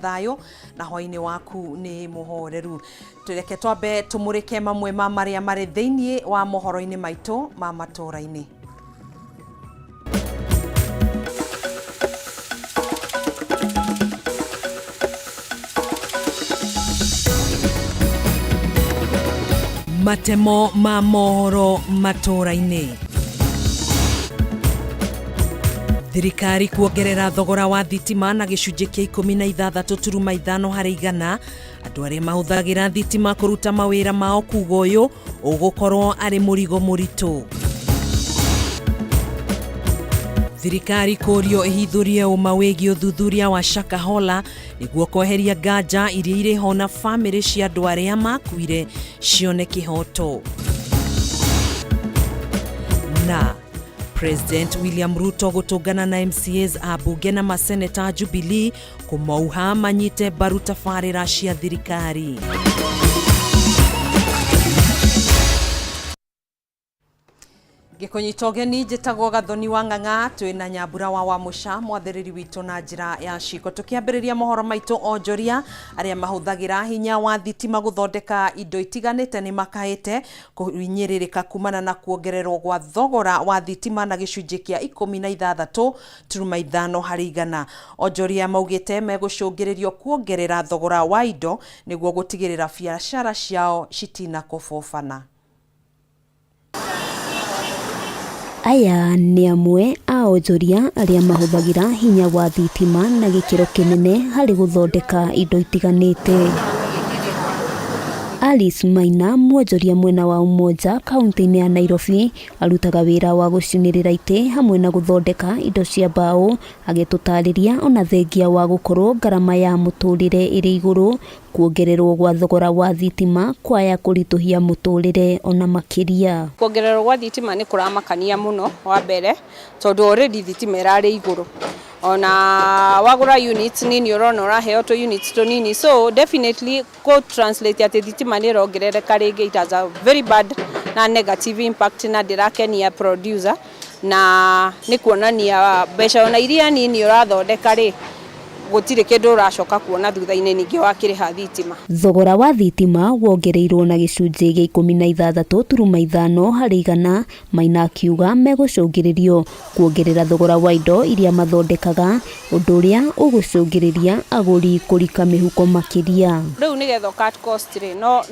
Thayo na hoini waku ni muhoreru tureke twambe tumurike mamwe ma maria mari thiini wa mohoro-ini maitu ma Matuuraini. Matemo ma mohoro Matuuraini. Thirikari kuongerera thogora wa thitima na gicunjĩ kĩa 16.5 harĩ igana. Andũ arĩa mahũthagĩra thitima kũruta mawĩra mao kuuga ũyũ ũgũkorwo arĩ mũrigo mũritũ. Thirikari kũrio ihithũrie ũma wĩgiĩ ũthuthuria wa Shakahola nĩguo kweheria nganja iria irĩ ho na bamĩrĩ cia andũ arĩa makuire cione kĩhoto. Na President William Ruto gũtũngana na MCAs a bunge na maseneta Jubilee kũmauha manyite mbaru tabarĩra cia thirikari. Gikunyita ũgeni njĩtagwo Gathoni wa Ng'ang'a, twĩna Nyambura wa Wamuca mwathĩrĩri witũ na njĩra ya ciko. Tũkĩambĩrĩria mohoro maitũ onjoria arĩa mahũthagĩra hinya wa thitima gũthondeka indo itiganĩte nĩ makahĩte kũhinyĩrĩrĩka kumana na kuongererwo gwa thogora wa thitima na gĩcunjĩ kĩa 16.5 harĩ igana. Onjoria maugĩte megũcũngĩrĩrio kuongerera thogora wa indo nĩguo gũtigĩrĩra biacara ciao citinakũbũbana. Aya nĩ amwe a onjoria arĩa mahũthagĩra hinya wa thitima na gĩkĩro kĩnene harĩ gũthondeka indo itiganĩte. Alice Maina, mwonjoria mwena wa Umoja, kaunti-inĩ ya Nairobi, arutaga wĩra wa gũcinĩrĩra itĩ hamwe na gũthondeka indo cia mbaũ, agĩtũtarĩria ona thengia wa gũkorwo ngarama ya mũtũrĩre ĩrĩ igũrũ, kuongererwo gwa thogora wa thitima kwaya kũritũhia mũtũrĩre ona makĩria. Kuongererwo gwa thitima nĩ kũramakania mũno wa mbere tondũ already thitima ĩrarĩ igũrũ. Ona wagura units nini urona uraheo to units to nini, so definitely go translate ati thitima nĩ rongerereka rĩngĩ. It has a very bad na negative impact na ndirakenia producer na nĩ kuonania mbeca ona iria nini urathondeka rĩ gũtirĩ kĩndũ ũracoka kuona thutha-inĩ ningĩ wakĩrĩha thitima. Thogora wa thitima wongereirwo na gĩcunjĩ gĩa 16.5 harĩ igana. Maina akiuga megũcũngĩrĩrio kuongerera thogora wa indo iria mathondekaga, ũndũ ũrĩa ũgũcũngĩrĩria agũri kũrika mĩhuko makĩria. Rĩu nĩgetha cut cost rĩ no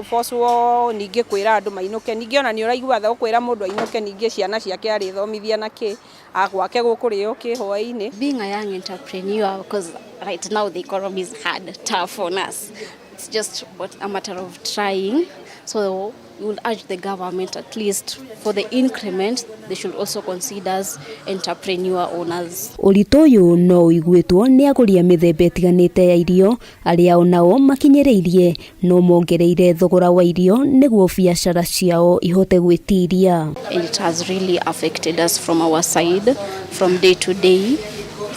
ũbocwo ningĩ kwĩra andũ mainũke, ningĩ ona nĩ ũraigua tha ũkwĩra mũndũ ainũke ningĩ ciana ciake arĩthomithia na kĩ agwake gũkũrĩo kĩ hwaĩ-inĩ. Being a young entrepreneur, because right now the economy is hard, tough on us. It's just a matter of trying. So we will urge the government, at least for the increment, they should also consider us entrepreneur owners. Ũritũ ũyũ no ũiguĩtwo nĩ agũri a mĩthemba ĩtiganĩte ya irio arĩa onao makinyĩrĩirie no mongereire thogora wa irio nĩguo biacara ciao ihote gwĩtiria. And it has really affected us from our side, from day to day,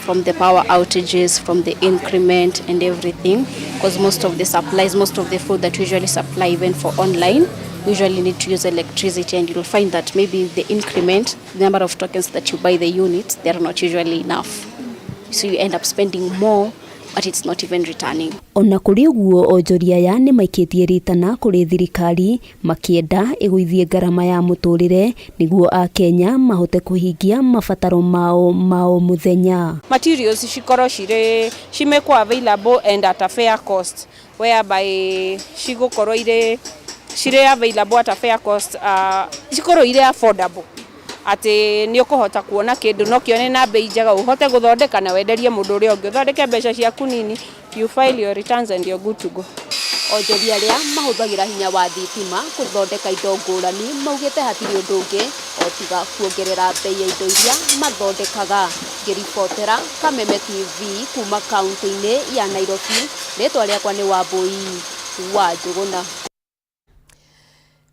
from the power outages, from the increment and everything, because most of the supplies, most of the food that we usually supply even for online, we usually need to use electricity, and you'll find that maybe the increment, the number of tokens that you buy the units, they're not usually enough. So you end up spending more, but it's not even returning. Ona kũrĩ ũguo onjoria aya nĩ maikĩtie ritana kũrĩ thirikari makĩenda ĩgũithie ngarama ya mũtũrĩre nĩguo a Kenya mahote kũhingia mabataro mao mũthenya. Materials cikorwo cimekwo available and at a fair cost, whereby cigũkorwo cirĩ available at a fair cost, cikorwo irĩ affordable. Ati nĩ ũkũhota kuona kĩndũ no kĩone na bei njega ũhote gũthondeka na wenderie mũndũ ũrĩa ũngĩ ũthondeke mbeca ciaku nini, you file your returns and you're good to go. Onjoria arĩa mahũthagĩra hinya wa thitima gũthondeka indo ngũrani maugĩte hatirĩ ũndũ ũngĩ o tiga kuongerera bei ya indo iria mathondekaga. Ngĩribotera Kameme TV kuma kaunti-inĩ ya Nairobi, rĩtwa rĩakwa nĩ Wambui wa Njũgũna.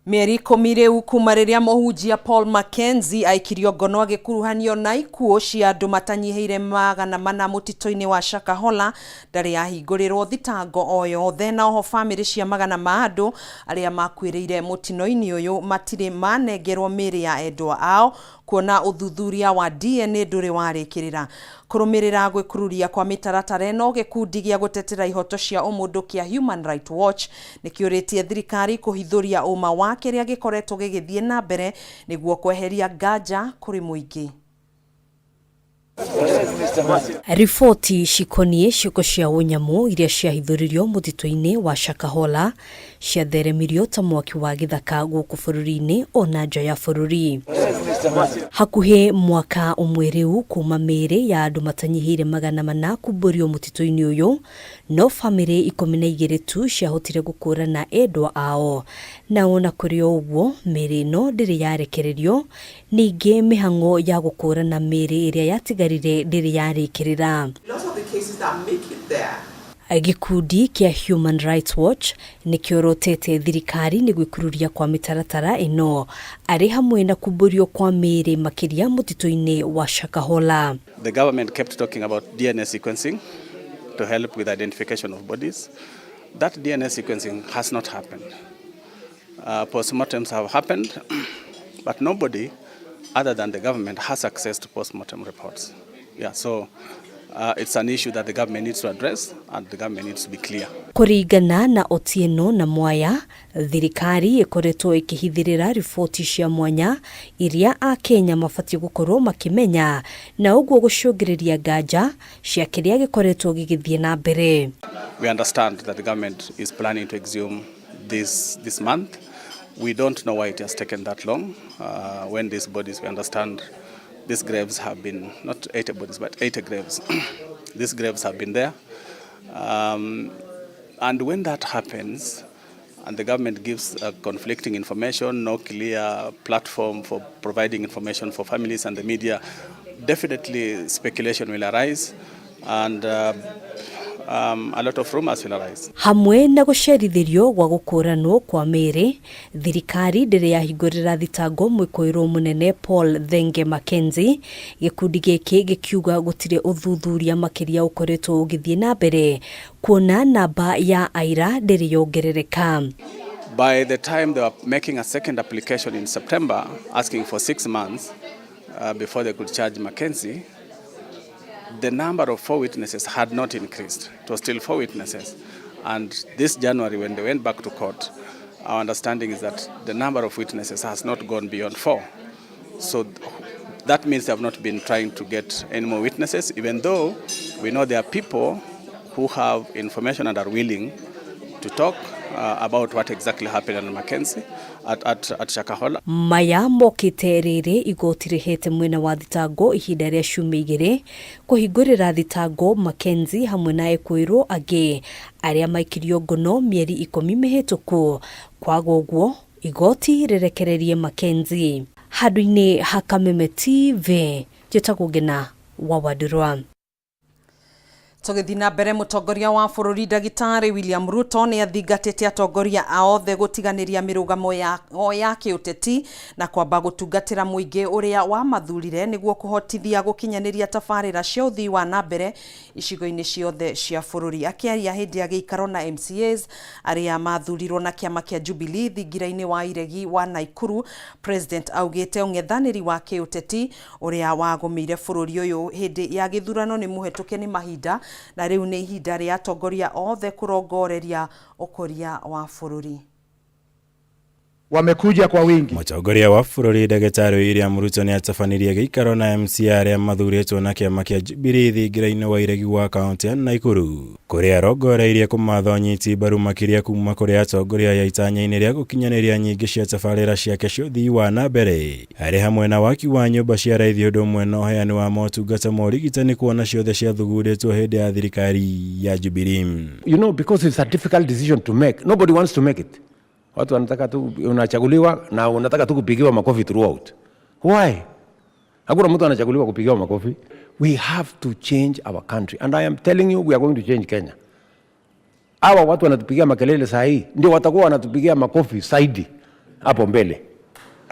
Mĩeri 10 rĩu kuma rĩrĩa mũhunjia Paul Mackenzie aikirio ngono agĩkuruhanio na ikuũ cia andũ matanyihĩire 400 mũtitũ-inĩ wa Shakahola ndarĩ yahingũrĩrwo thitango o yothe, na oho bamĩrĩ cia 100 ma andũ arĩa makuĩrĩire mũtino-inĩ ũyũ matirĩ manengerwo mĩĩrĩ ya endwa ao kuona uthuthuria wa DNA nduri warikirira. Kurumirira gwikururia kwa mitaratara eno, gikundi gia gutetera ihoto cia umundu kia Human Rights Watch nikiuritie thirikari kuhithuria uma wa kiria gikoretwo gigithie na mbere niguo kweheria nganja kuri muingi. Riboti cikonie ciuko cia unyamu iria ciahithuririo mutito-ini wa Shakahola ciatheremirio ta mwaki wa githaka guku bururi-ini ona nja ya bururi. Hakuhi mwaka umwe riu kuma miri ya andu matanyihire 400 kumbũrio mutito-ini uyu, no family 12 tu ciahotire gukurana endwa ao, na ona kuri uguo miri no ndiri yarekererio, ningi mihango ya gukurana miri iria yatigarire ndiri yarikirira. Gikundi kia Human Rights Watch nikiorotete thirikari ni gwikururia kwa mitaratara ino ari hamwe na kumbũrio kwa miri makiria mutito-ini wa Shakahola. The government kept talking about DNA sequencing to help with identification of bodies. That DNA sequencing has not happened. Postmortems have happened, but nobody other than the government has access to postmortem reports. Yeah, so it's an issue that the government needs to address and the government needs to be clear. Kuringana na Otieno na Mwaya, thirikari ikoretwo ikihithirira riboti cia mwanya iria a Kenya mabatie gukorwo makimenya na uguo gucungiriria nganja cia kiria gikoretwo gigithie na mbere. We understand that the government is planning to exhume this month. We don't know why it has taken that long. When these bodies, we understand these graves have been, not 80 bodies, but 80 graves. These graves have been there. And when that happens, and the government gives conflicting information, no clear platform for providing information for families and the media, definitely speculation will arise, and a lot of rumors will arise. Hamwe na gucerithirio gwa gukuranwo kwa miri, thirikari ndiri yahingurira thitango mwikoiro munene Paul Thenge Mackenzie, gikundi giki gikiuga gutire uthuthuria makiria ukoretwo ugithie na mbere, kuona namba ya aira ndiri yongerereka. By the time they were making a second application in September, asking for 6 months before they could charge Mackenzie, the number of 4 witnesses had not increased. It was still 4 witnesses. And this January, when they went back to court, our understanding is that the number of witnesses has not gone beyond 4. So that means they have not been trying to get any more witnesses, even though we know there are people who have information and are willing to talk about what exactly happened on Mackenzie at Shakahola. Maya mokite riri igoti rihete mwena wa thitango ihinda ria ciumia 2 kuhingurira thitango Mackenzie hamwe na ekwirwo angi aria maikirio ngono mieri 10 mihituku. Kwaga uguo igoti rirekererie Mackenzie. Handu-ini ha Kameme TV, njitagwo Ngina wa Wadurwa. Tugithina mbere mutongoria wa bururi Ndagitari William Ruto ni athingatite atongoria aothe gutiganiria mirugamo ya kiuteti na kwamba gutungatira muingi uria wa mathurire niguo kuhotithia gukinyaniria tabarira cia uthii wa nambere icigo-ini ciothe cia bururi. Akiaria hindi ya giikaro na MCAs aria mathurirwo na kiama kia Jubilee thingira-ini wa iregi wa Naikuru, President augite ung'ethaniri wa kiuteti uria wagumeire bururi uyu hindi ya githurano ni muhetuke ni mahinda na riu ni ihinda ria atongoria othe kurongoreria ukoria wa bururi. Wamekuja kwa wingi. Mutongoria wa bururi Ndagitari William Ruto ni atabanirie giikaro na MCA aria mathuritwo na kiama kia Jubilee thingira-ini wa iregi wa kaunti ya Naikuru, kuria arongoreirie kumatha nyiti mbaru makiria kuma kuria atongoria ya itanya-ini ria gukinyaniria nyingi cia tabarira ciake cia uthii wa nambere, ari hamwe na waki wa nyumba cia raithi undu umwe na uheani wa motungata ma urigitani kuona ciothe cia thuguritwo hindi ya thirikari ya Jubilee. You know, because it's a difficult decision to make. Nobody wants to make it. Watu wanataka tu unachaguliwa na unataka tu kupigiwa makofi throughout. Why? Hakuna mtu anachaguliwa kupigiwa makofi. We have to change our country, and I am telling you, we are going to change Kenya. Hawa watu wanatupigia makelele saa hii ndio watakuwa wanatupigia makofi zaidi hapo mbele.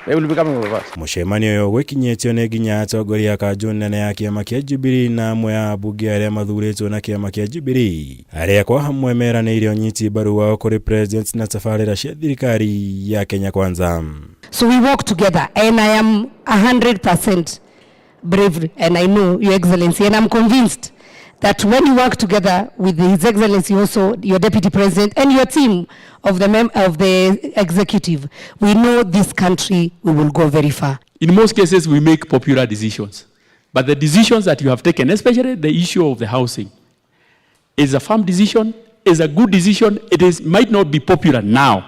They will be coming with us. Mucemanio uyu gwikinyitio ni nginya atongoria a kanjũ nene ya kiama kia Jubilee na amwe a ambunge aria mathuritwo na kiama kia Jubilee aria kwa hamwe meranĩire ũnyiti mbaru wao kũrĩ president na tabarĩra cia thirikari ya Kenya Kwanza. So we work together and I am 100% brave and I know Your Excellency and I'm convinced that when you work together with His Excellency also, your Deputy President and your team of the executive, we know this country, we will go very far. In most cases, we make popular decisions. But the decisions that you have taken, especially the issue of the housing, is a firm decision, is a good decision. Might not be popular now,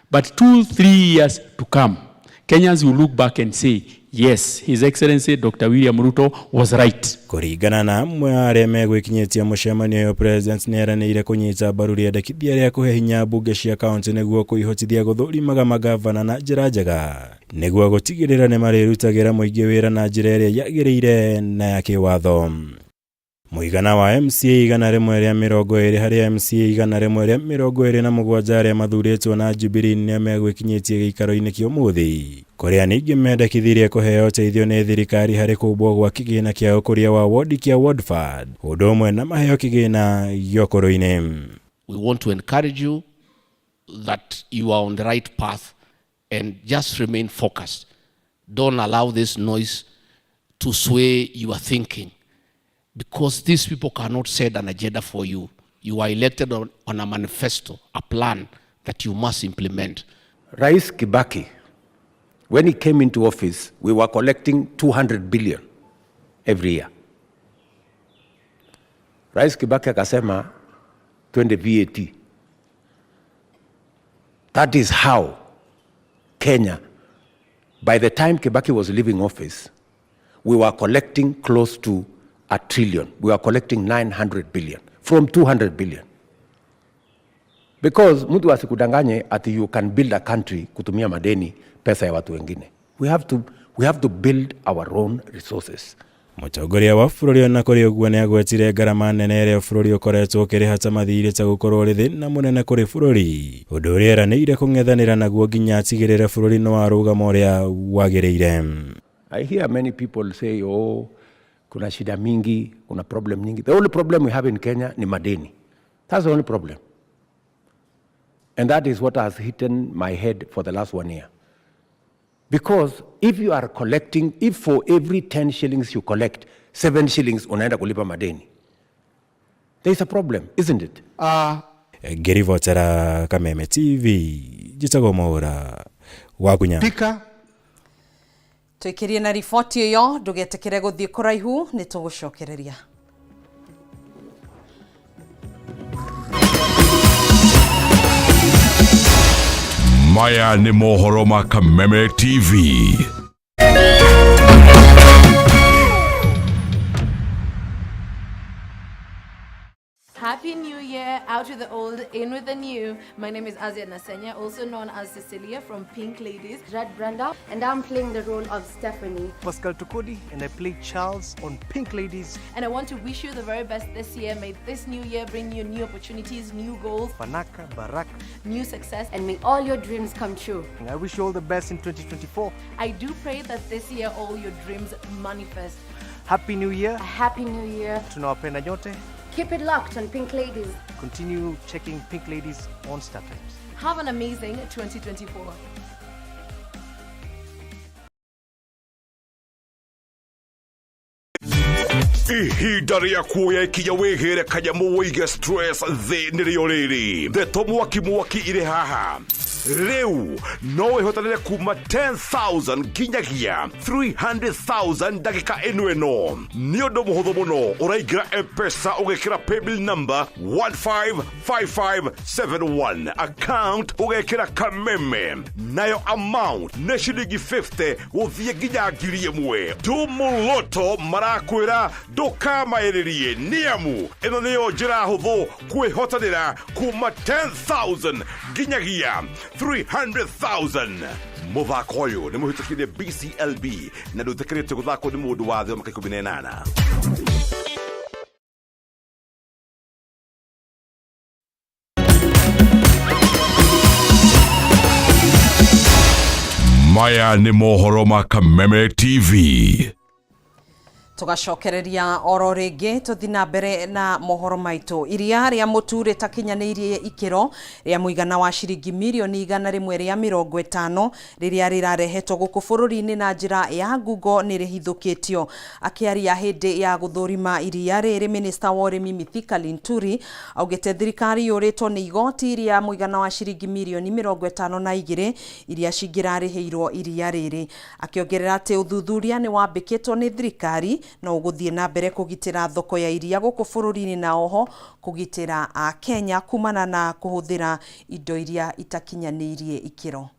but 2-3 years to come, Kenyans will look back and say, yes, His Excellency Dr. William Ruto was right. Kũringana na amwe arĩa megwĩkinyĩtie mũcemanio ũyũ, president nĩeranĩire kũnyita mbaru rĩendekithia rĩa kũhe hinya mbunge cia kaunti nĩguo kũihotithia gũthũrimaga magavana na njĩra njega nĩguo gũtigĩrĩra nĩ marĩrutagĩra mũingĩ wĩra na njĩra ĩrĩa yagĩrĩire na ya kĩwatho. Mũigana wa MCA 120 harĩ MCA 127 arĩa mathurĩtwo na Jubilee nĩ megwĩkinyĩtie gĩikaro-inĩ kĩa ũmũthĩ, kũrĩa ningĩ mendekithirie kũheo ũteithio nĩ thirikari harĩ kũmbwo gwa kĩgĩna kĩa ũkũria wa ward kĩa Woodford, ũndũ ũmwe na maheo kĩgĩna gĩa ũkũrũ-inĩ. We want to encourage you that you are on the right path and just remain focused. Don't allow this noise to sway your thinking, because these people cannot set an agenda for you. You are elected on a manifesto, a plan that you must implement. Rais Kibaki, when he came into office, we were collecting 200 billion every year. Rais Kibaki akasema twende VAT. That is how Kenya, by the time Kibaki was leaving office, we were collecting close to $1 trillion. We are collecting 900 billion from 200 billion. Because mtu asikudanganye ati you can build a country kutumia madeni pesa ya watu wengine. We have to build our own resources. Mũtongoria wa bũrũri ona kũrĩ ũguo nĩ agwetire ngarama nene ĩrĩa bũrũri ũkoretwo ũkĩrĩha ta mathirĩ ta gũkorwo ũrĩ thĩna mũnene kũrĩ bũrũri, ũndũ ũrĩa eranĩire kũng'ethanĩra naguo nginya atigĩrĩre bũrũri nĩ warũgama ũrĩa wagĩrĩire. I hear many people say, oh, kuna shida mingi, kuna problem nyingi. The only problem we have in Kenya ni madeni. That's the only problem. And that is what has hidden my head for the last 1 year. Because if you are collecting, if for every 10 shillings you collect, 7 shillings unaenda kulipa madeni, there is a problem, isn't it? Ngĩribotera Kameme TV, njĩtagwo Mwaũra wa Kunya. Twikirie na riboti iyo, ndugetekere guthii kuraihu, ni tugucokereria. Maya ni mohoro ma Kameme TV. Happy New Year, out with the old, in with the new. My name is Azia Nasenya, also known as Cecilia from Pink Ladies. Red Brenda, and I'm playing the role of Stephanie. Pascal Tukodi, and I play Charles on Pink Ladies. And I want to wish you the very best this year. May this new year bring you new opportunities, new goals, Banaka, Barak, new success. And may all your dreams come true. And I wish you all the best in 2024. I do pray that this year all your dreams manifest. Happy New Year. A Happy New Year. Tunawapenda nyote. Keep it locked on Pink Ladies. Continue checking Pink Ladies on Star Times. Have an amazing 2024. Ihinda rĩa kuoya ikinya wĩgĩre kanyamu wĩige stress thĩ nĩrĩo rĩrĩ. Ndeto mwaki irĩ haha. Rĩu no wĩhotanĩre kuma 10,000 nginyagia 300,000 ndagĩka ĩno. Nĩ ũndũ mũhũthũ mũno, ũraingĩra M-Pesa ũgekĩra paybill number 155571, account ũgekĩra Kameme, nayo amount nĩ ciringi 50 gũthiĩ nginya 1,000. Tumuloto marakwĩra ndũkamaĩrĩrie nĩamu ĩno nĩyo njĩra hũthũ kwĩhotanĩra kuma 10,000 nginyagia 300,000. Mũthako ũyũ nĩ mũhĩtũkĩrie BCLB na ndũtĩkĩrĩtio gũthakwo nĩ mũndũ wa thĩ wa mĩaka 18. maya nĩ mohoro ma Kameme TV. Tugacokereria oro ringi tuthi na mbere na mohoro maitu. Iria ria mutu ritakinyanirie ikiro ria muigana wa shiringi milioni 150 riria rirarehetwo guku bururi-ini na njira ya ngungo ni rihithukitio. Akiaria hindi ya guthurima iria riri, Minister wa Urimi Mithika Linturi augite thirikari yuritwo ni igoti ria muigana wa shiringi milioni 52 iria cingirariheirwo iria riri. Akiongerera ati uthuthuria ni wambikitwo ni thirikari na uguthie na mbere kugitira thoko ya iria guku bururi-ini na oho kugitira a Kenya kumana na kuhuthira indo iria itakinyanirie ikiro.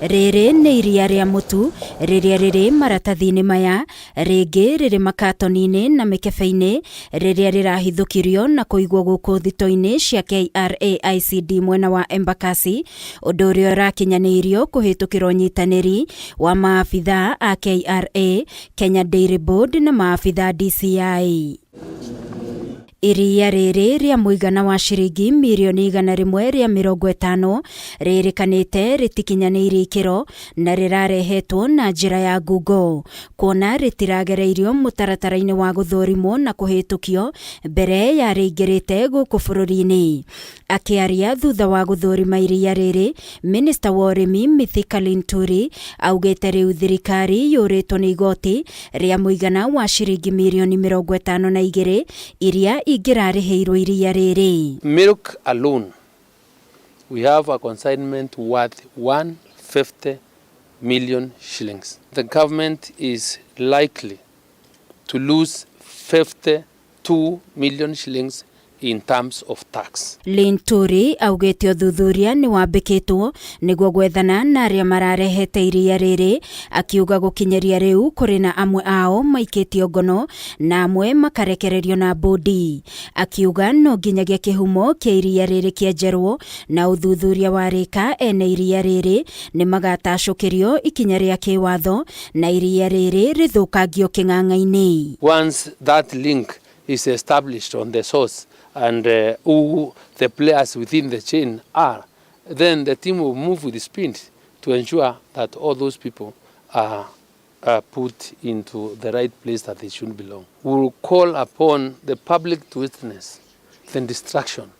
Riri ni iria ria mutu riria riri maratathi-ini maya, ringi riri makatoni-ini na mikebe-ini riria rirahithukirio na kuigwo guku thito-ini cia KRAICD mwena wa Embakasi, undu uria urakinyanirio kuhitukirwo nyitaniri wa maabitha a KRA, Kenya Dairy Board na maabitha DCI. Iria riri ria muigana wa shiringi milioni 150 ririkanite ritikinyanirie ikiro na rirarehetwo na njira ya ngungo, kuona ritiragereirio mutaratara-ini wa guthurimwo na kuhitukio mbere ya ringirite guku bururi-ini. Akiaria thutha wa guthurima iria riri, Minister wa Urimi Mithika Linturi augite riu thirikari yuritwo ni igoti ria muigana wa shiringi milioni 52 iria milk alone, we have a consignment worth 150 million shillings. The government is likely to lose 52 million shillings in terms of tax. Linturi augite uthuthuria ni wambikitwo niguo gwethana na aria mararehete iria riri, akiuga gukinyeria riu kuri na amwe ao maikitio ngono na amwe makarekererio na bodi. Akiuga no nginyagia kihumo kia iria riri kienjerwo na uthuthuria warika ene iria riri ni magatacukirio ikinya ria kiwatho na iria riri rithukagio king'ang'a-ini. Once that link is established on the source and who the players within the chain are, then the team will move with speed to ensure that all those people are put into the right place that they should belong. We will call upon the public to witness the destruction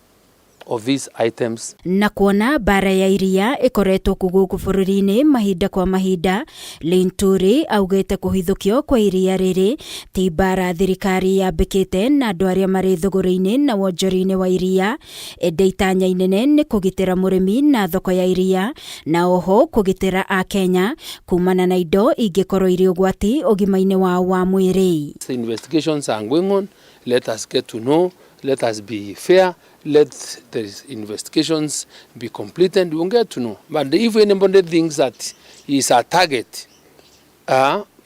of these items. Na kuona bara ya iria ikoretwo kuguku bururi-ini mahinda kwa mahinda, Linturi augite kuhithukio kwa iria riri ti bara thirikari yambikite na andu aria mari thuguri-ini na wonjori-ini wa iria, ende itanya inene ni kugitira murimi na thoko ya iria na oho kugitira a Kenya kumana na indo ingikorwo iri ugwati ugima-ini wao wa mwiri. The investigations are going on. Let us get to know. Let us be fair. Let the investigations be completed. We won't get to know. But if anybody thinks that he is a target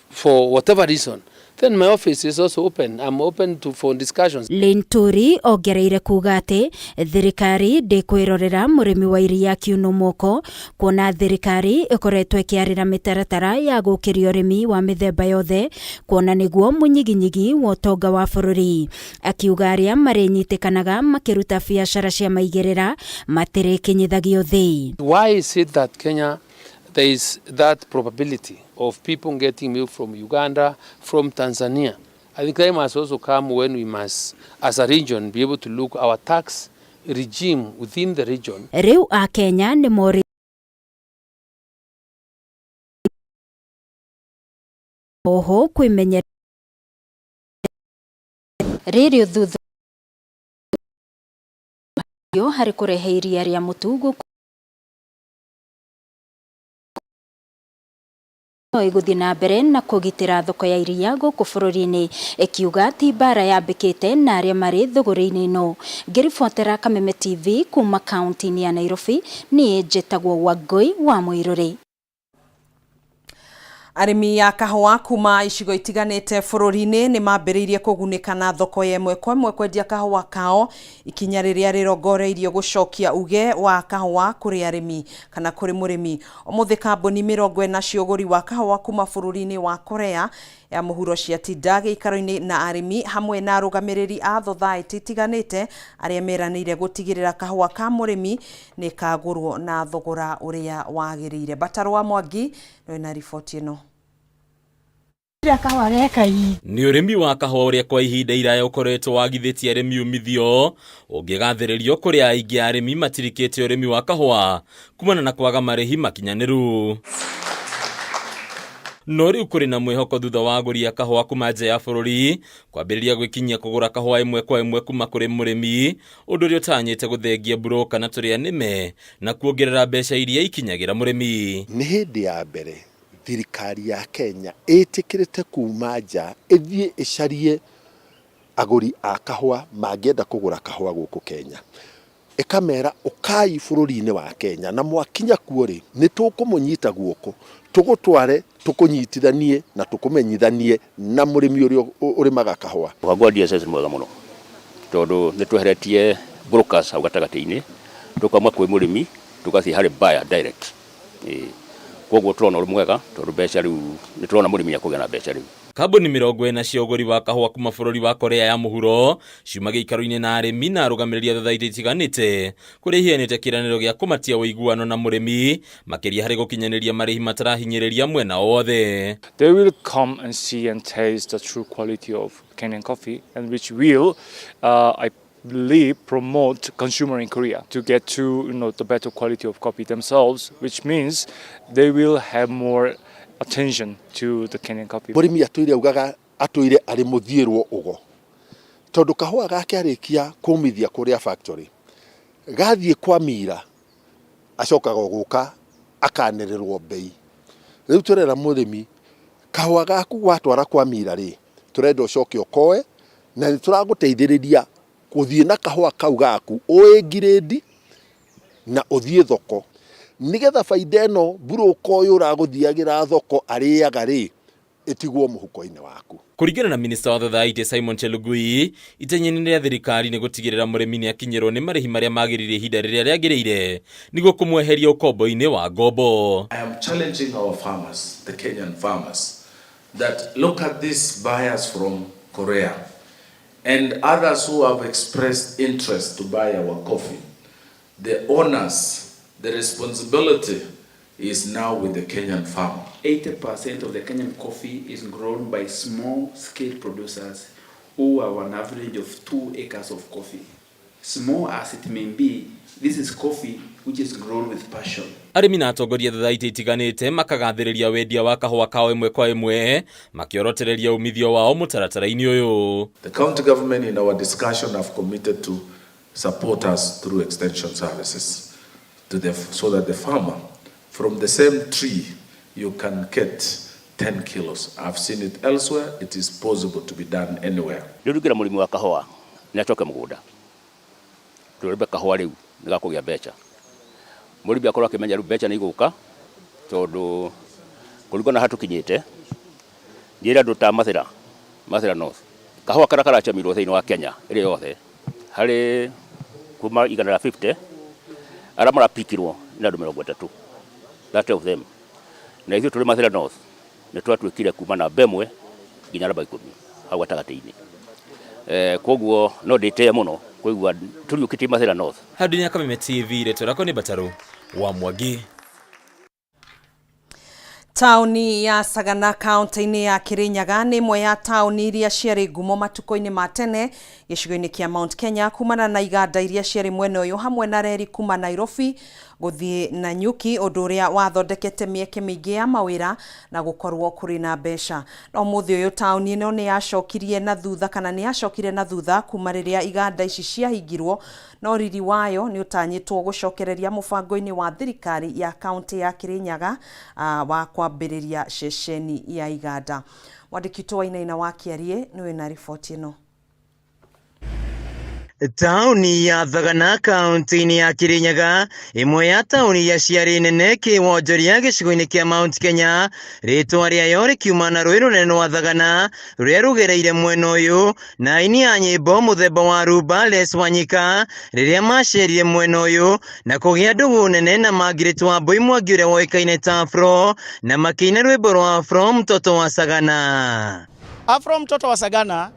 for whatever reason, then my office is also open. I'm open for discussions. Linturi ongereire kuga ati thirikari ndikwirorera murimi wa iria kiuno moko, kuona thirikari ikoretwo ikiarira mitaratara ya gukiria urimi wa mithemba yothe, kuona niguo munyiginyigi wa utonga wa bururi. Akiuga aria marinyitikanaga makiruta biacara cia maigirira matirikinyithagio thi. Why is it that Kenya there is that probability of people getting milk from Uganda, from Tanzania? I think time must also come when we must, as a region, be able to look our tax regime within the region. Riu a Kenya ni mori oho kwimenyera riri thutha yo hari kurehe iria ria mutu no iguthi na mbere na kugitira thoko ya iria guku bururi-ini, ikiuga ti bara yambikite na aria mari thuguri-ini no. Ngiribotera Kameme TV kuma kaunti-ini ya Nairobi, ni njitagwo Wangui wa Muiruri. Arimi ya kahua kuma icigo itiganite bururi-ini ni mambiriirie kugunika na thoko yemwe kwa imwe kwendia kahua kao ikinya riria rirongoreirio gucokia uge wa kahua kuri arimi kana kuri murimi. Umuthi kambuni 40 cia uguri wa kahua kuma bururi-ini wa Korea ya muhuro ciatinda giikaro-ini na arimi hamwe na arugamiriri a thothaiti itiganite aria meranire gutigirira kahua ka murimi ni kagurwo na thogora uria wagirire. Batarwa Mwangi na riboti ino. Ni urimi wa kahua uria kwa ihinda iraya ukoretwo wagithitie arimi umithio ungigathiririo kuria aingi arimi matirikite urimi wa kahua kumana na kwaga marihi makinyaniru. No riu kuri na mwihoko thutha wa aguri a kahua kuma nja ya bururi kwambiriria gwikinyia kugura kahua imwe kwa imwe kuma kuri murimi undu ri utanyite guthengia broka na turia nime na kuongerera mbeca iria ikinyagira murimi. Ni hindi ya mbere thirikari ya Kenya itikirite kuma nja ithie icarie aguri a kahua mangienda kugura kahua guku Kenya, ikamera ukai bururi-ini wa Kenya na mwakinya kuo ri ni tukumunyita guoko tugutware tukunyitithanie na tukumenyithanie na murimi uria urimaga kahua. Wagwa DSS mwega muno tondu ni tweheretie brokers au gatagati-ini tukamwa kwi murimi tugathi hari buyer direct. Koguo turona uri mwega tondu mbeca riu ni turona murimi ya kugena mbeca riu. Kambuni 40 cia uguri wa kahua kuma bururi wa Korea ya muhuro ciuma giikaro-ini na arimi na arugamiriria thothaiti itiganite kuri hianite kiraniro gia kumatia uiguano na murimi makiria hari gukinyaniria marihi matarahinyiriria mwena wothe. They will come and see and taste the true quality of Kenyan coffee, and which will I believe promote consumer in Korea to get to the better quality of coffee themselves, which means they will have more attention to the Kenyan coffee. Murimi atuire ugaga atuire ari muthierwo ugo tondu kahua gake arikia kumithia kuria factory gathie kwa mira acokaga guka akanererwo bei. Riu turera murimi kahua gaku gwatwara kwa mira ri turenda ucoke ukoe na nituraguteithiriria kuthie na kahua kau gaku uingiredi na uthie thoko nigetha faida eno buroka uyu uraguthiagira thoko ariaga ri itigwo muhuko-ini waku. Kuringana na minista wa thothaiti Simon Chelugui, itenyenini ria thirikari ni gutigirira murimi ni akinyirwo ni marihi maria magirire ihinda riria riagirire niguo kumweheria ukombo-ini wa ngombo. I am challenging our farmers, the Kenyan farmers, that look at these buyers from Korea and others who have expressed interest to buy our coffee. The owners, the responsibility is now with the Kenyan farmer. 80% of the Kenyan coffee is grown by small-scale producers who have an average of 2 acres of coffee. Small as it may be, this is coffee which is grown with passion. Arimi na atongoria thothaiti itiganite makagathiriria wendia wa kahua kao imwe kwa imwe makiorotereria umithio wao mutaratara-ini uyu. The county government in our discussion have committed to support us through extension services so that the farmer from the same tree you can get 10 kilos. I've seen it elsewhere. It is possible to be done anywhere. Rirugira murimi wa kahua ni acoke mugunda turebe kahua riu nigakugia mbeca murimi akorwo akimenya riu mbeca ni iguka tondu kurigana hatukinyite njira nduta mathira north kahua karachamirwo thiini wa Kenya iri yothe hari kuma 150 ara marapikirwo ni andu 30 that of them na ithu tuli mathira north ni twatwikire kuma na bemwe nginya namba 10 hau gatagati-ini koguo no ndite muno koigua turiukite mathira north. Handũ ya Kameme TV retorako ni Bataru wa Mwangi. Tauni ya Sagana kaunti-ini ya Kirinyaga ni imwe ya tauni iria ciarĩ ngumo matuko-ini ma tene gĩcigo-inĩ kia Mount Kenya kumana na iganda iria ciarĩ mwena ũyũ hamwe na reri kuma Nairobi guthie na nyuki undu uria wathondekete mieke mingi ya mawira na gukorwo kuri na mbeca. No muthi uyu tauni ino ni yacokirie na thutha kana ni yacokire na thutha kuma riria iganda ici ciahingirwo, no riri wayo ni utanyitwo gucokereria mubango-ini wa thirikari ya kaunti ya Kirinyaga wa kwambiriria ceceni ya iganda. Mwandiki wa Inaina wa Kiarie niwe na riboti ino. Tauni ya Thagana kaunti-inĩ ya Kirinyaga, imwe ya tauni ya ciarĩ nene kĩwonjoria gĩcigo-inĩ kĩa Mount Kenya, rĩtwa rĩayo rĩkiuma na rũĩ rũnene rwa Thagana rũrĩa rũgereire mwena ũyũ, na aini a nyĩmbo mũthemba wa rumba Les Wanyika rĩrĩa macerire mwena ũyũ na kũgĩa ndũgũ nene na Margaret Wambui Mwangi ũrĩa woĩkaine ta Afro, na makĩina rwĩmbo rwa Afro mtoto wa Sagana. Afro mtoto wa Sagana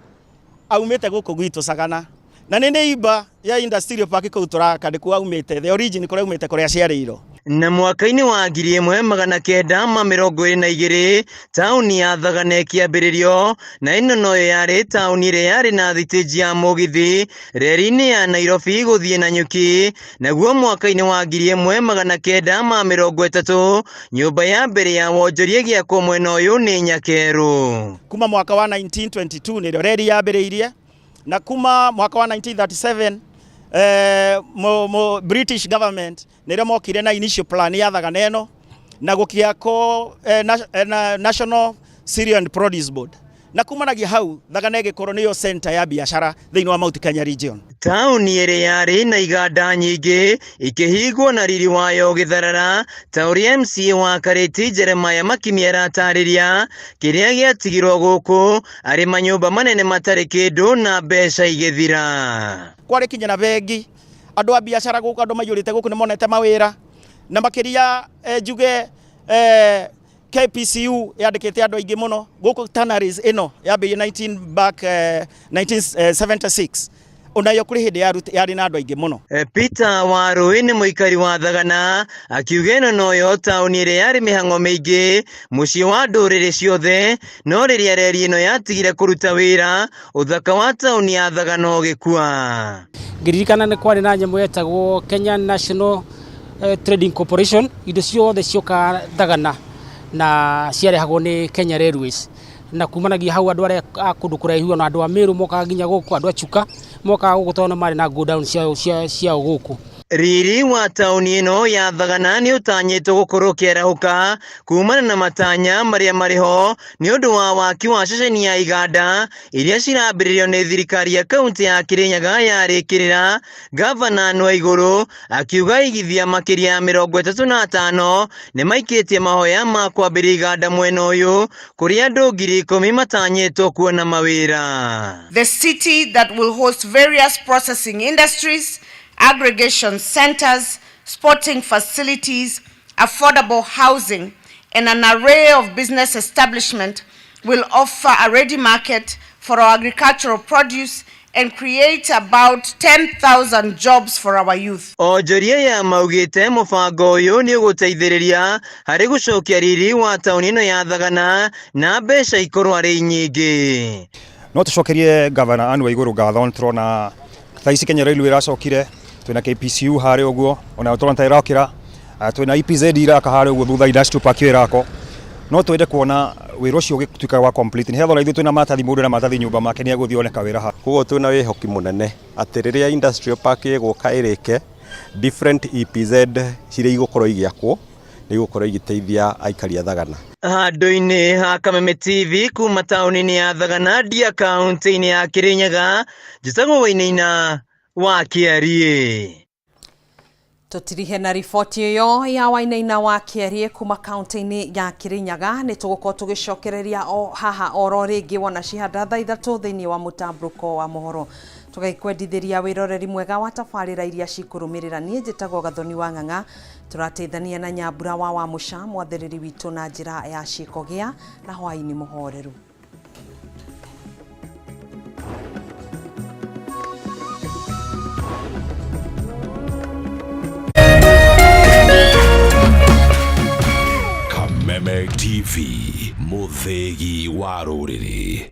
aumĩte gũkũ gwitũ Sagana. Na nĩ imba ya industrial park kũu tũraka ndĩkuo aumĩte, the origin kũrĩa aumĩte kũrĩa aciarĩirwo. Na mwaka-inĩ wa 1922 tauni ya Thagana ĩkĩambĩrĩrio, na ĩno noyo yarĩ tauni ĩrĩa yarĩ na thitĩnji ya mũgithi reri-inĩ ya Nairobi gũthiĩ Nanyuki. Naguo mwaka-inĩ wa 1930 nyũmba ya mbere ya wonjoria ĩgĩakwo mwena ũyũ nĩ Nyakeru. Kuma mwaka wa 1922 nĩrĩo reri yambĩrĩirie, na kuma mwaka wa 1937 British government nĩrĩo mokire na initial plan ya Thagana ĩno na gũkĩakwo National Cereal and Produce Board. Na kumanagia hau Thagana ĩgĩkorwo nĩyo center ya biashara thĩinĩ wa Mount Kenya region. Tauni ĩrĩa yarĩ na iganda nyingĩ ikĩhingwo na riri wayo gĩtharara, ta ũrĩa MCA wa Karĩti Jeremiah Makimi aratarĩria kĩrĩa gĩatigirwo gũkũ arĩ manyũmba manene matarĩ kĩndũ na mbeca igĩthira. Kwarĩ kinya na bengi, andũ a biashara gũkũ, andũ maiyũrĩte gũkũ nĩmonete mawĩra, na makĩria njuge KPCU yandĩkĩte andũ aingĩ mũno gũkũ. Tanneries ĩno yambĩrĩirie 1976 onayo kũrĩ hĩndĩ yarĩ na andũ aingĩ mũno. Peter Warũĩ nĩ mũikari wa Thagana, akiuga ĩno noyo tauni ĩrĩa yarĩ mĩhang'o mĩingĩ, mũciĩ wa ndũrĩrĩ ciothe, no rĩrĩa reri ĩno yatigire kũruta wĩra, ũthaka wa tauni ya Thagana ũgĩkua. Ngĩririkana nĩ kwarĩ na nyamũ yetagwo Kenya National Trading Corporation, indo ciothe cioka Thagana na ciarehagwo nĩ Kenya Railways. Na kumanagia hau andũ arĩa a kũndũ kũraihu na andũ a Meru mokaga nginya gũkũ, andũ a Chuka mokaga gũkũ tondũ marĩ na go down ciao gũkũ. Riri wa tauni ĩno ya Thagana nĩ ũtanyĩtwo gũkorwo kĩarahũka kumana na matanya marĩa marĩ ho nĩ ũndũ wa waki wa ceceni ya iganda iria cirambĩrĩrio nĩ thirikari ya kaunti ya Kirinyaga yarĩkĩrĩra. Gavana Waigũrũ akiuga igithia makĩria ya 35 nĩ maikĩtie mahoya ma kwambĩrĩria iganda mwena ũyũ, kũrĩa andũ 10,000 matanyĩtwo kuona mawĩra. The city that will host various processing industries, aggregation centers, sporting facilities, affordable housing, and an array of business establishment will offer a ready market for our agricultural produce and create about 10,000 jobs for our youth. Onjoria ya maugĩte mũbango ũyũ nĩ ũgũteithĩrĩria harĩ gũcokia riri wa tauni ĩno ya Thagana na mbeca ikorwo arĩ nyingĩ. No tũcokerie Gavana Waigũrũ ngatho, tũrona thaici Kenya Railway iracokire, twina KPCU harĩ ũguo, ona tũrona ta irakĩra, twina EPZ iraka harĩ ũguo thutha industrial park irako. No twende kuona wĩra ũcio ũgĩtuĩka wa complete. Nĩ hetho ithuĩ twina matathi, mũndũ na matathi nyũmba make nĩ egũthiĩ oneka wĩra ha. Koguo twina wĩhoki mũnene atĩ rĩrĩa industrial park ĩgũka ĩrĩke, different EPZ cirĩ igũkorwo igĩakwo nĩ igũkorwo igĩteithia aikari a Thagana. Handũ-inĩ ha Kameme TV kuma taũni-inĩ ya Thagana ndia kaunti-inĩ ya Kirinyaga, njĩtagwo Wainaina wa Kĩarie. Tutirihe na riboti ĩyo ya Wainaina wa Kĩarie kuma kaunti-inĩ ya Kirinyaga. Nĩ tũgũkorwo tũgĩcokereria o haha oro rĩngĩ wona cihanda thaa 3 thĩinĩ wa mũtambũrũko wa mohoro. Tũgaikwendithĩria wĩroreri mwega wa tabarĩra iria cikũrũmĩrĩra. Niĩ njĩtagwo Gathoni wa Ng'ang'a, tũrateithania na Nyambura wa Mũca, mwathĩrĩri witũ na njĩra ya ciĩko gĩa na hwaĩ-inĩ mũhoreru. Kameme TV, mũthĩgi wa rũrĩrĩ.